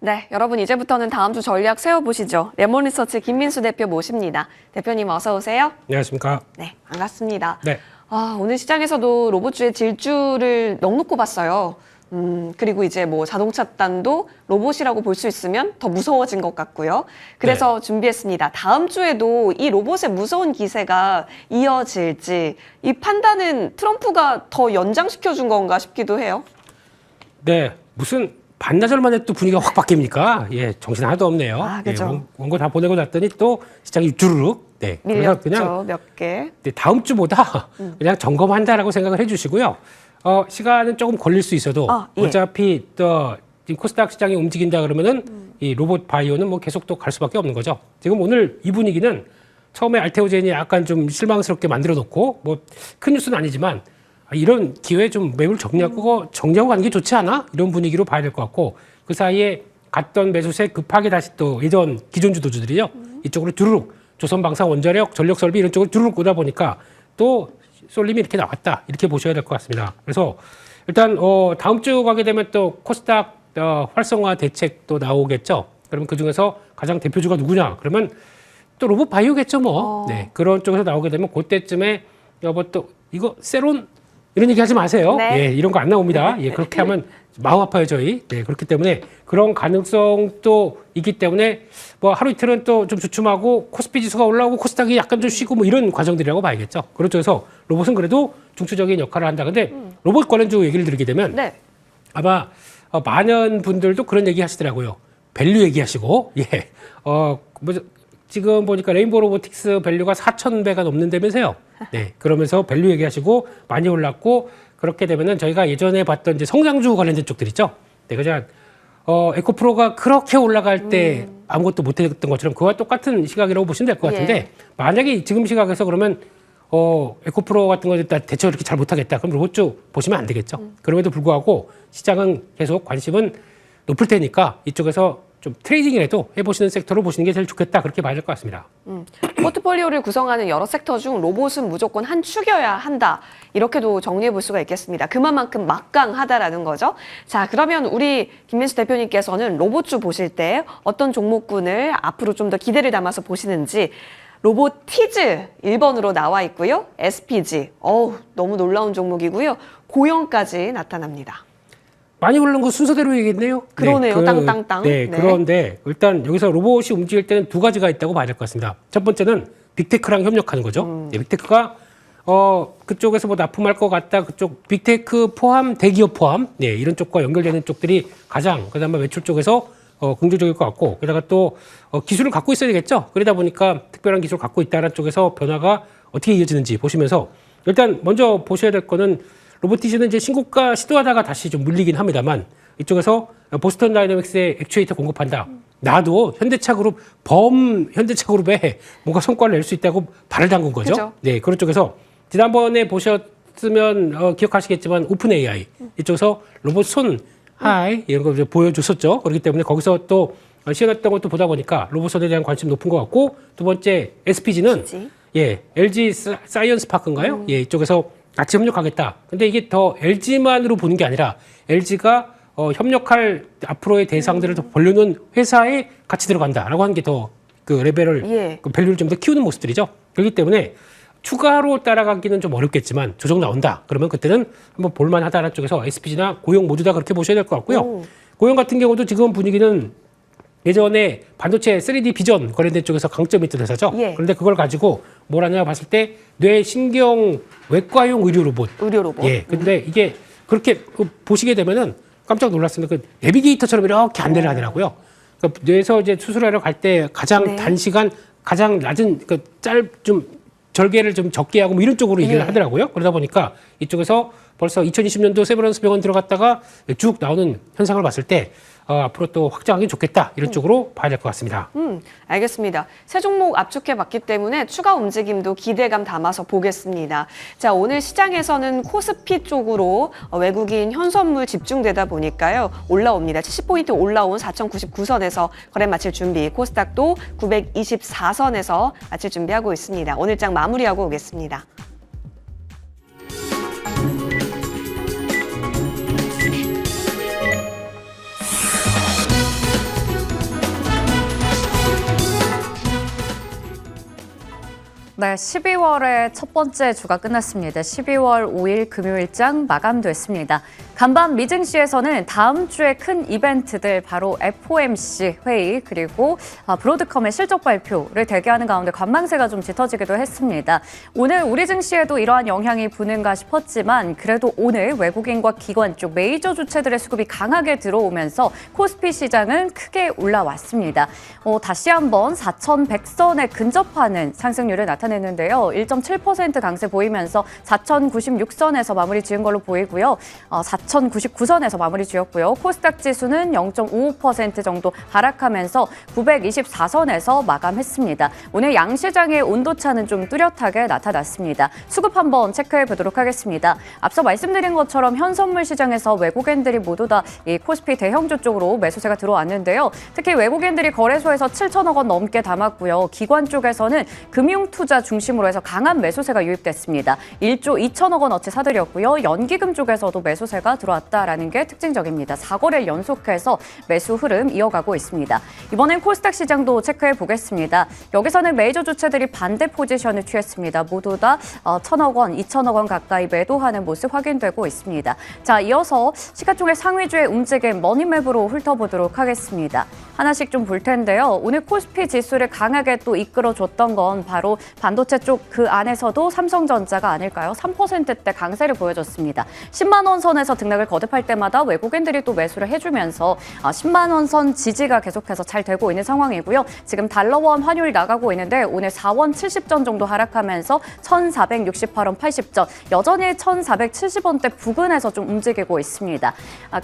네, 여러분 이제부터는 다음 주 전략 세워보시죠. 레몬리서치 김민수 대표 모십니다. 대표님 어서 오세요. 안녕하십니까. 네, 반갑습니다. 네. 오늘 시장에서도 로봇주의 질주를 넉넉히 봤어요. 그리고 이제 뭐 자동차 단도 로봇이라고 볼 수 있으면 더 무서워진 것 같고요. 그래서 준비했습니다. 다음 주에도 이 로봇의 무서운 기세가 이어질지 이 판단은 트럼프가 더 연장시켜준 건가 싶기도 해요. 네, 무슨 반나절 만에 또 분위기가 확 바뀝니까? 예, 정신 하나도 없네요. 그죠. 예, 원고 다 보내고 났더니 또 시장이 주르륵. 네, 그래서 밀렸죠, 그냥 몇 개. 네, 다음 주보다 그냥 점검한다라고 생각을 해주시고요. 시간은 조금 걸릴 수 있어도 예. 어차피 또 지금 코스닥 시장이 움직인다 그러면은 이 로봇 바이오는 뭐 계속 또 갈 수밖에 없는 거죠. 지금 오늘 이 분위기는 처음에 알테오젠이 약간 좀 실망스럽게 만들어 놓고 뭐 큰 뉴스는 아니지만 이런 기회에 좀 매물 정리하고 가는 게 좋지 않아? 이런 분위기로 봐야 될 것 같고 그 사이에 갔던 매수세 급하게 다시 또 예전 기존 주도주들이요. 이쪽으로 두루룩 조선방산 원자력 전력설비 이런 쪽으로 두루룩 오다 보니까 또 쏠림이 이렇게 나왔다. 이렇게 보셔야 될 것 같습니다. 그래서 일단 다음 주 가게 되면 또 코스닥 활성화 대책도 나오겠죠. 그러면 그중에서 가장 대표주가 누구냐? 그러면 또 로봇 바이오겠죠 뭐. 네, 그런 쪽에서 나오게 되면 그때쯤에 여보 또 이거 세론 이런 얘기 하지 마세요. 네. 예, 이런 거 안 나옵니다. 예, 그렇게 하면 마음 아파요, 저희. 네, 그렇기 때문에 그런 가능성도 있기 때문에 뭐 하루 이틀은 또 좀 주춤하고 코스피 지수가 올라오고 코스닥이 약간 좀 쉬고 뭐 이런 과정들이라고 봐야겠죠. 그런 쪽에서 로봇은 그래도 중추적인 역할을 한다. 근데 로봇 관련주 얘기를 드리게 되면 네. 아마 많은 분들도 그런 얘기 하시더라고요. 밸류 얘기하시고, 예. 뭐, 지금 보니까 레인보우 로보틱스 밸류가 4,000배가 넘는다면서요. 네. 그러면서 밸류 얘기하시고 많이 올랐고, 그렇게 되면은 저희가 예전에 봤던 이제 성장주 관련된 쪽들 있죠. 네. 그냥, 에코프로가 그렇게 올라갈 때 아무것도 못했던 것처럼 그와 똑같은 시각이라고 보시면 될 것 같은데, 예. 만약에 지금 시각에서 그러면 에코프로 같은 거 대처 이렇게 잘 못하겠다. 그럼 로봇주 보시면 안 되겠죠. 그럼에도 불구하고 시장은 계속 관심은 높을 테니까 이쪽에서 좀 트레이딩이라도 해보시는 섹터로 보시는 게 제일 좋겠다. 그렇게 봐야 될 것 같습니다. 포트폴리오를 구성하는 여러 섹터 중 로봇은 무조건 한 축여야 한다. 이렇게도 정리해 볼 수가 있겠습니다. 그만큼 막강하다라는 거죠. 자, 그러면 우리 김민수 대표님께서는 로봇주 보실 때 어떤 종목군을 앞으로 좀 더 기대를 담아서 보시는지 로보티즈 1번으로 나와 있고요. SPG, 너무 놀라운 종목이고요. 고영까지 나타납니다. 많이 오르는 거 순서대로 얘기했네요. 그러네요. 네, 땅땅땅. 네, 네. 그런데 일단 여기서 로봇이 움직일 때는 두 가지가 있다고 봐야 될 것 같습니다. 첫 번째는 빅테크랑 협력하는 거죠. 네, 빅테크가 그쪽에서 뭐 납품할 것 같다. 그쪽 빅테크 포함, 대기업 포함, 네, 이런 쪽과 연결되는 쪽들이 가장 그다음에 매출 쪽에서 긍정적일 것 같고 게다가 또 기술을 갖고 있어야 되겠죠. 그러다 보니까 특별한 기술을 갖고 있다는 쪽에서 변화가 어떻게 이어지는지 보시면서 일단 먼저 보셔야 될 거는 로보티즈는 이제 신고가 시도하다가 다시 좀 물리긴 합니다만 이쪽에서 보스턴 다이내믹스에 액추에이터 공급한다. 나도 현대차그룹 현대차그룹에 뭔가 성과를 낼 수 있다고 발을 담근 거죠. 그죠. 네, 그런 쪽에서 지난번에 보셨으면 기억하시겠지만 오픈 AI 이쪽에서 로봇 손 하이 이런 거 이제 보여줬었죠. 그렇기 때문에 거기서 또 시연했던 것도 보다 보니까 로봇 손에 대한 관심 높은 것 같고 두 번째 SPG는 LG 사이언스 파크인가요? 예, 이쪽에서 같이 협력하겠다. 근데 이게 더 LG만으로 보는 게 아니라 LG가 협력할 앞으로의 대상들을 더 벌려놓은 회사에 같이 들어간다라고 하는 게 더 그 레벨을 그 밸류를 좀 더 키우는 모습들이죠. 그렇기 때문에 추가로 따라가기는 좀 어렵겠지만 조정 나온다. 그러면 그때는 한번 볼만하다는 쪽에서 SPG나 고용 모두 다 그렇게 보셔야 될 것 같고요. 고용 같은 경우도 지금 분위기는 예전에 반도체 3D 비전 관련된 쪽에서 강점이 있던 회사죠. 그런데 그걸 가지고 뭘 하냐 봤을 때 뇌 신경 외과용 의료 로봇. 예. 근데 이게 그렇게 보시게 되면은 깜짝 놀랐습니다. 그 내비게이터처럼 이렇게 안내를 하더라고요. 그러니까 뇌에서 이제 수술하러 갈 때 가장 단시간, 가장 낮은 좀 절개를 좀 적게 하고 뭐 이런 쪽으로 얘기를 하더라고요. 그러다 보니까 이쪽에서 벌써 2020년도 세브란스 병원 들어갔다가 쭉 나오는 현상을 봤을 때 앞으로 또 확장하기 좋겠다. 이런 쪽으로 봐야 될 것 같습니다. 알겠습니다. 세 종목 압축해 봤기 때문에 추가 움직임도 기대감 담아서 보겠습니다. 자, 오늘 시장에서는 코스피 쪽으로 외국인 현선물 집중되다 보니까요. 올라옵니다. 70포인트 올라온 4,099선에서 거래 마칠 준비. 코스닥도 924선에서 마칠 준비하고 있습니다. 오늘 장 마무리하고 오겠습니다. 네, 12월의 첫 번째 주가 끝났습니다. 12월 5일 금요일장 마감됐습니다. 간밤 미증시에서는 다음 주에 큰 이벤트들 바로 FOMC 회의 그리고 브로드컴의 실적 발표를 대기하는 가운데 관망세가 좀 짙어지기도 했습니다. 오늘 우리 증시에도 이러한 영향이 부는가 싶었지만 그래도 오늘 외국인과 기관 쪽 메이저 주체들의 수급이 강하게 들어오면서 코스피 시장은 크게 올라왔습니다. 다시 한번 4,100선에 근접하는 상승률을 나타냈는데요. 1.7% 강세 보이면서 4,096선에서 마무리 지은 걸로 보이고요. 4,099선에서 마무리 지었고요. 코스닥 지수는 0.55% 정도 하락하면서 924선에서 마감했습니다. 오늘 양시장의 온도차는 좀 뚜렷하게 나타났습니다. 수급 한번 체크해 보도록 하겠습니다. 앞서 말씀드린 것처럼 현선물 시장에서 외국인들이 모두 다 이 코스피 대형주 쪽으로 매수세가 들어왔는데요. 특히 외국인들이 거래소에서 7천억 원 넘게 담았고요. 기관 쪽에서는 금융투자 중심으로 해서 강한 매수세가 유입됐습니다. 1조 2천억 원어치 사들였고요. 연기금 쪽에서도 매수세가 들어왔다라는 게 특징적입니다. 4거래를 연속해서 매수 흐름 이어가고 있습니다. 이번엔 코스닥 시장도 체크해 보겠습니다. 여기서는 메이저 주체들이 반대 포지션을 취했습니다. 모두 다 1,000억 원, 2,000억 원 가까이 매도하는 모습 확인되고 있습니다. 자, 이어서 시가총액 상위주의 움직임 머니맵으로 훑어보도록 하겠습니다. 하나씩 좀 볼 텐데요. 오늘 코스피 지수를 강하게 또 이끌어줬던 건 바로 반도체 쪽 그 안에서도 삼성전자가 아닐까요? 3%대 강세를 보여줬습니다. 10만 원 선에서 등락을 거듭할 때마다 외국인들이 또 매수를 해주면서 10만 원 선 지지가 계속해서 잘 되고 있는 상황이고요. 지금 달러원 환율이 나가고 있는데 오늘 4원 70전 정도 하락하면서 1,468원 80전, 여전히 1,470원대 부근에서 좀 움직이고 있습니다.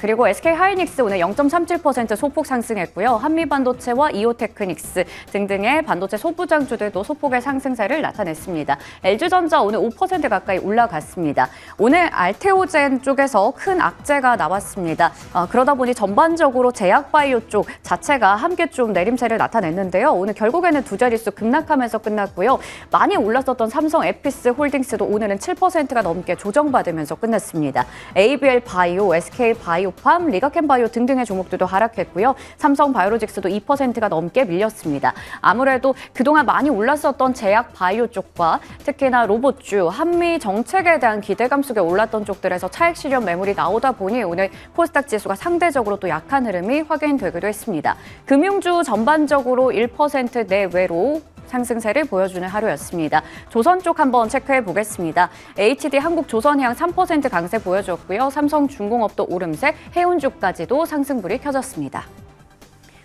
그리고 SK하이닉스 오늘 0.37% 소폭 상승했고요. 한미반도체와 이오테크닉스 등등의 반도체 소부장주들도 소폭의 상승세를 나타냈습니다. LG전자 오늘 5% 가까이 올라갔습니다. 오늘 알테오젠 쪽에서 큰 악재가 나왔습니다. 그러다 보니 전반적으로 제약바이오 쪽 자체가 함께 좀 내림세를 나타냈는데요. 오늘 결국에는 두 자릿수 급락하면서 끝났고요. 많이 올랐었던 삼성 에피스 홀딩스도 오늘은 7%가 넘게 조정받으면서 끝났습니다. ABL 바이오, SK 바이오팜, 리가켄 바이오 등등의 종목들도 하락했고요. 삼성 바이오로직스도 2%가 넘게 밀렸습니다. 아무래도 그동안 많이 올랐었던 제약 바이오 쪽과 특히나 로봇주, 한미 정책에 대한 기대감 속에 올랐던 쪽들에서 차익 실현 매물이 나오다 보니 오늘 코스닥 지수가 상대적으로 또 약한 흐름이 확인되기도 했습니다. 금융주 전반적으로 1% 내외로 상승세를 보여주는 하루였습니다. 조선 쪽 한번 체크해 보겠습니다. HD 한국조선해양 3% 강세 보여줬고요. 삼성중공업도 오름세, 해운주까지도 상승불이 켜졌습니다.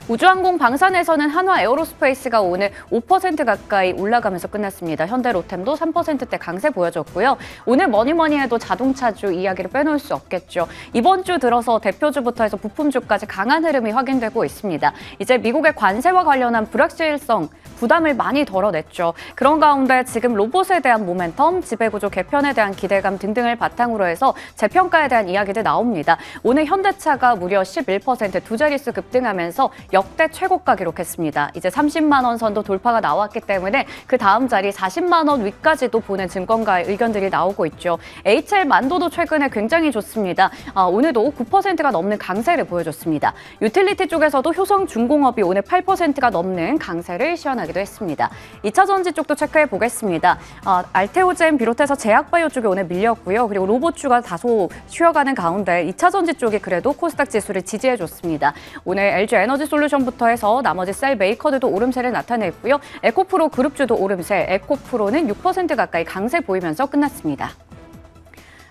우주항공 방산에서는 한화 에어로스페이스가 오늘 5% 가까이 올라가면서 끝났습니다. 현대로템도 3%대 강세 보여줬고요. 오늘 뭐니뭐니 해도 자동차주 이야기를 빼놓을 수 없겠죠. 이번 주 들어서 대표주부터 해서 부품주까지 강한 흐름이 확인되고 있습니다. 이제 미국의 관세와 관련한 불확실성, 부담을 많이 덜어냈죠. 그런 가운데 지금 로봇에 대한 모멘텀, 지배구조 개편에 대한 기대감 등등을 바탕으로 해서 재평가에 대한 이야기들 나옵니다. 오늘 현대차가 무려 11% 두 자릿수 급등하면서 역대 최고가 기록했습니다. 이제 30만 원 선도 돌파가 나왔기 때문에 그 다음 자리 40만 원 위까지도 보는 증권가의 의견들이 나오고 있죠. HL만도도 최근에 굉장히 좋습니다. 오늘도 9%가 넘는 강세를 보여줬습니다. 유틸리티 쪽에서도 효성중공업이 오늘 8%가 넘는 강세를 시현하기도 했습니다. 2차전지 쪽도 체크해 보겠습니다. 알테오젠 비롯해서 제약바이오 쪽이 오늘 밀렸고요. 그리고 로봇주가 다소 쉬어가는 가운데 2차전지 쪽이 그래도 코스닥 지수를 지지해줬습니다. 오늘 LG에너지 솔루션부터 해서 나머지 셀 메이커들도 오름세를 나타냈고요. 에코프로 그룹주도 오름세, 에코프로는 6% 가까이 강세 보이면서 끝났습니다.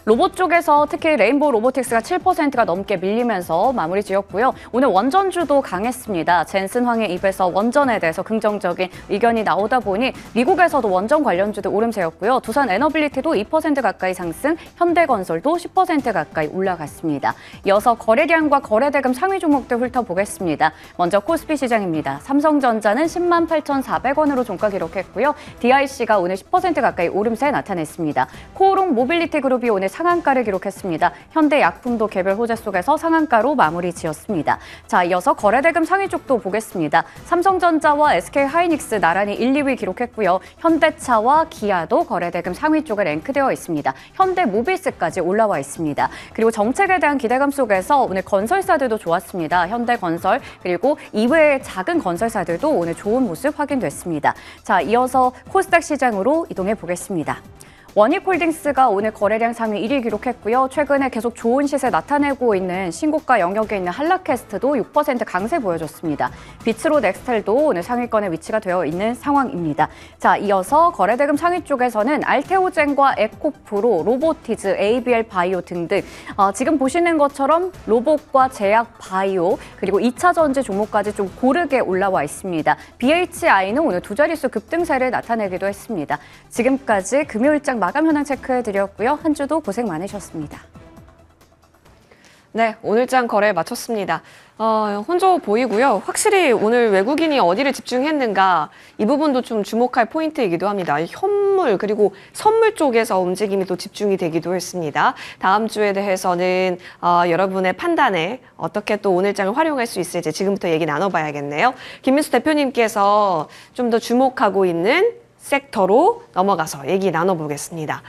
로봇 쪽에서 특히 레인보우 로보틱스가 7%가 넘게 밀리면서 마무리 지었고요. 오늘 원전주도 강했습니다. 젠슨 황의 입에서 원전에 대해서 긍정적인 의견이 나오다 보니 미국에서도 원전 관련주도 오름세였고요. 두산 에너빌리티도 2% 가까이 상승, 현대건설도 10% 가까이 올라갔습니다. 이어서 거래량과 거래대금 상위 종목들 훑어보겠습니다. 먼저 코스피 시장입니다. 삼성전자는 10만 8,400원으로 종가 기록했고요. DIC가 오늘 10% 가까이 오름세 나타냈습니다. 코오롱 모빌리티 그룹이 오늘 상한가를 기록했습니다. 현대약품도 개별 호재 속에서 상한가로 마무리 지었습니다. 자, 이어서 거래대금 상위 쪽도 보겠습니다. 삼성전자와 SK하이닉스 나란히 1, 2위 기록했고요. 현대차와 기아도 거래대금 상위 쪽에 랭크되어 있습니다. 현대모비스까지 올라와 있습니다. 그리고 정책에 대한 기대감 속에서 오늘 건설사들도 좋았습니다. 현대건설 그리고 이외의 작은 건설사들도 오늘 좋은 모습 확인됐습니다. 자, 이어서 코스닥 시장으로 이동해 보겠습니다. 원익홀딩스가 오늘 거래량 상위 1위 기록했고요. 최근에 계속 좋은 시세 나타내고 있는 신고가 영역에 있는 한라캐스트도 6% 강세 보여줬습니다. 비츠로 넥스텔도 오늘 상위권에 위치가 되어 있는 상황입니다. 자, 이어서 거래대금 상위 쪽에서는 알테오젠과 에코프로, 로보티즈, ABL 바이오 등등 지금 보시는 것처럼 로봇과 제약 바이오 그리고 2차 전지 종목까지 좀 고르게 올라와 있습니다. BHI는 오늘 두 자릿수 급등세를 나타내기도 했습니다. 지금까지 금요일장 마감 현황 체크해드렸고요. 한 주도 고생 많으셨습니다. 네, 오늘장 거래 마쳤습니다. 혼조 보이고요. 확실히 오늘 외국인이 어디를 집중했는가 이 부분도 좀 주목할 포인트이기도 합니다. 현물 그리고 선물 쪽에서 움직임이 또 집중이 되기도 했습니다. 다음 주에 대해서는 여러분의 판단에 어떻게 또 오늘장을 활용할 수 있을지 지금부터 얘기 나눠봐야겠네요. 김민수 대표님께서 좀 더 주목하고 있는 섹터로 넘어가서 얘기 나눠보겠습니다.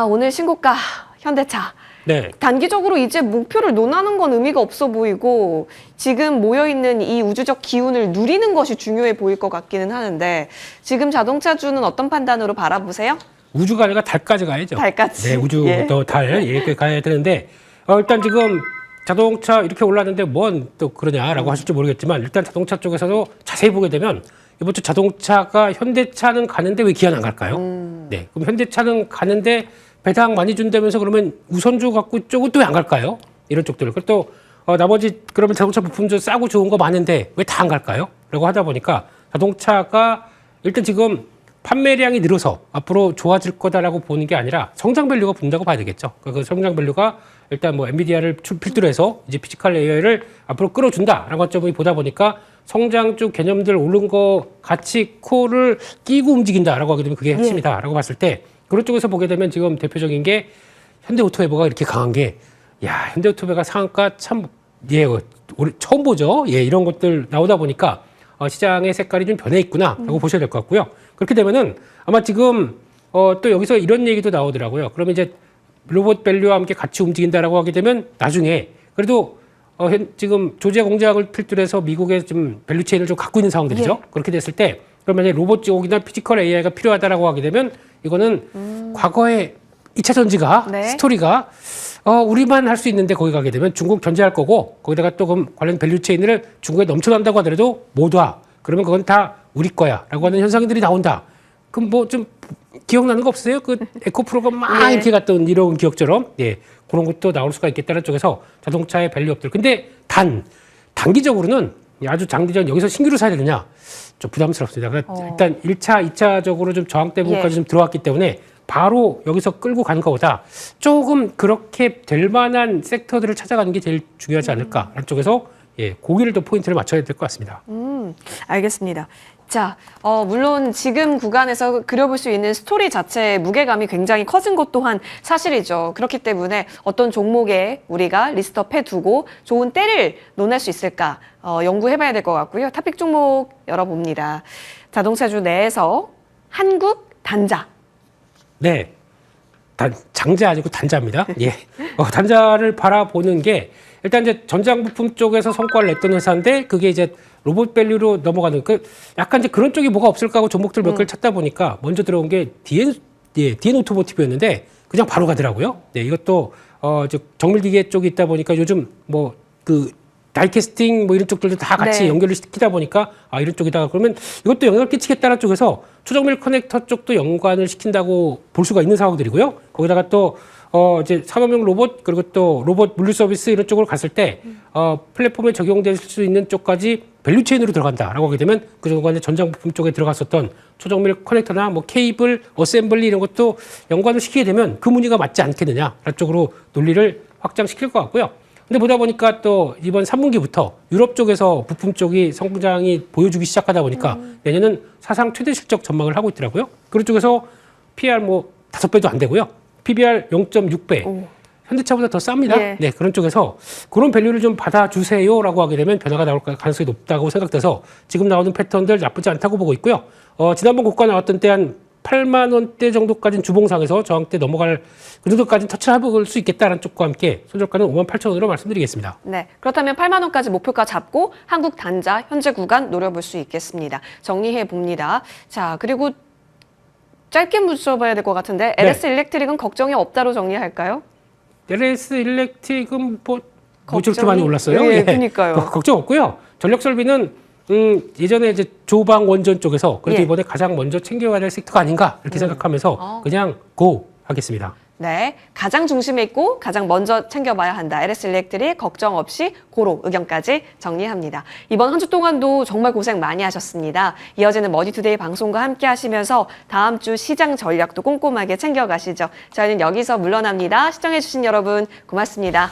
오늘 신고가 현대차. 네. 단기적으로 이제 목표를 논하는 건 의미가 없어 보이고 지금 모여있는 이 우주적 기운을 누리는 것이 중요해 보일 것 같기는 하는데 지금 자동차주는 어떤 판단으로 바라보세요? 우주가 아니라 달까지 가야죠. 달까지. 네, 우주 예. 또 달, 예, 가야 되는데, 일단 지금 자동차 이렇게 올랐는데 뭔 또 그러냐라고 하실지 모르겠지만, 일단 자동차 쪽에서도 자세히 보게 되면, 이번 주 자동차가 현대차는 가는데 왜 기아는 안 갈까요? 네. 그럼 현대차는 가는데 배당 많이 준다면서 그러면 우선주 갖고 쪽은 또 왜 안 갈까요? 이런 쪽들. 그리고 또, 나머지 그러면 자동차 부품도 싸고 좋은 거 많은데 왜 다 안 갈까요? 라고 하다 보니까 자동차가 일단 지금 판매량이 늘어서 앞으로 좋아질 거다라고 보는 게 아니라 성장 밸류가 붙는다고 봐야 되겠죠. 그 성장 밸류가 일단 뭐 엔비디아를 필두로 해서 이제 피지컬 AI를 앞으로 끌어준다라는 관점을 보다 보니까 성장 쪽 개념들 오른 거 같이 코를 끼고 움직인다라고 하게 되면 그게 핵심이다라고 봤을 때 그런 쪽에서 보게 되면 지금 대표적인 게 현대오토웨버가 이렇게 강한 게 현대오토웨버가 상한가 참 처음 보죠. 이런 것들 나오다 보니까 시장의 색깔이 좀 변해 있구나라고 보셔야 될 것 같고요. 그렇게 되면은 아마 지금 또 여기서 이런 얘기도 나오더라고요. 그러면 이제 로봇 밸류와 함께 같이 움직인다라고 하게 되면 나중에 그래도 지금 조지아 공장을 필두로 해서 미국의 좀 밸류 체인을 좀 갖고 있는 상황들이죠. 그렇게 됐을 때 그러면 이제 로봇 쪽이나 피지컬 AI가 필요하다라고 하게 되면 이거는 과거의 2차 전지가 스토리가 우리만 할 수 있는데 거기 가게 되면 중국 견제할 거고 거기다가 또 그럼 관련 밸류 체인을 중국에 넘쳐난다고 하더라도 못 와. 그러면 그건 다 우리 거야라고 하는 현상들이 나온다. 그럼 뭐 좀 기억나는 거 없어요? 그 에코프로가 막 이렇게 갔던 이런 기억처럼 그런 것도 나올 수가 있겠다는 쪽에서 자동차의 밸류업들. 근데 단기적으로는 아주 장기전 여기서 신규로 사야 되느냐 좀 부담스럽습니다. 일단 1차, 2차적으로 좀 저항대 부분까지 좀 들어왔기 때문에 바로 여기서 끌고 가는 것보다 조금 그렇게 될 만한 섹터들을 찾아가는 게 제일 중요하지 않을까. 쪽에서 고기를 또 포인트를 맞춰야 될 것 같습니다. 알겠습니다. 자, 물론 지금 구간에서 그려볼 수 있는 스토리 자체의 무게감이 굉장히 커진 것 또한 사실이죠. 그렇기 때문에 어떤 종목에 우리가 리스트업 해두고 좋은 때를 논할 수 있을까 연구해봐야 될 것 같고요. 탑픽 종목 열어봅니다. 자동차주 내에서 한국 단자. 네. 장자 아니고 단자입니다. 단자를 바라보는 게 일단 이제 전장 부품 쪽에서 성과를 냈던 회사인데 그게 이제 로봇 밸류로 넘어가는 약간 이제 그런 쪽이 뭐가 없을까 하고 종목들 몇 개를 찾다 보니까 먼저 들어온 게 DN 오토모티브였는데 그냥 바로 가더라고요. 이것도 정밀기계 쪽이 있다 보니까 요즘 뭐 그 다이캐스팅 뭐 이런 쪽들도 다 같이 연결을 시키다 보니까 이런 쪽이다가 그러면 이것도 영향을 끼치겠다는 쪽에서 초정밀 커넥터 쪽도 연관을 시킨다고 볼 수가 있는 상황들이고요. 거기다가 또 이제 산업용 로봇 그리고 또 로봇 물류 서비스 이런 쪽으로 갔을 때 플랫폼에 적용될 수 있는 쪽까지 밸류 체인으로 들어간다라고 하게 되면 그 중간에 전장 부품 쪽에 들어갔었던 초정밀 커넥터나 뭐 케이블, 어셈블리 이런 것도 연관을 시키게 되면 그 무늬가 맞지 않겠느냐라는 쪽으로 논리를 확장시킬 것 같고요. 근데 보다 보니까 또 이번 3분기부터 유럽 쪽에서 부품 쪽이 성장이 보여주기 시작하다 보니까 내년은 사상 최대 실적 전망을 하고 있더라고요. 그런 쪽에서 PR 뭐 5배도 안 되고요. PBR 0.6배. 오. 현대차보다 더 쌉니다. 예. 네, 그런 쪽에서 그런 밸류를 좀 받아주세요라고 하게 되면 변화가 나올 가능성이 높다고 생각돼서 지금 나오는 패턴들 나쁘지 않다고 보고 있고요. 지난번 고가 나왔던 때 한 8만 원대 정도까지는 주봉상에서 저항대 넘어갈 그 정도까지는 터치를 해볼 수 있겠다는 쪽과 함께 손절가는 5만 8천 원으로 말씀드리겠습니다. 네, 그렇다면 8만 원까지 목표가 잡고 한국 단자 현재 구간 노려볼 수 있겠습니다. 정리해 봅니다. 자, 그리고 짧게 묻혀봐야 될 것 같은데 LS 일렉트릭은 걱정이 없다로 정리할까요? LS 일렉트릭은 뭐 저렇게 걱정이- 많이 올랐어요? 예, 그러니까요. 걱정 없고요. 전력 설비는 예전에 이제 조방 원전 쪽에서 그래도 예. 이번에 가장 먼저 챙겨야 될 섹터가 아닌가 이렇게 생각하면서 그냥 고 하겠습니다. 네, 가장 중심에 있고 가장 먼저 챙겨봐야 한다. LS 일렉트릭 걱정 없이 고로 의견까지 정리합니다. 이번 한 주 동안도 정말 고생 많이 하셨습니다. 이어지는 머니투데이 방송과 함께 하시면서 다음 주 시장 전략도 꼼꼼하게 챙겨가시죠. 저희는 여기서 물러납니다. 시청해주신 여러분 고맙습니다.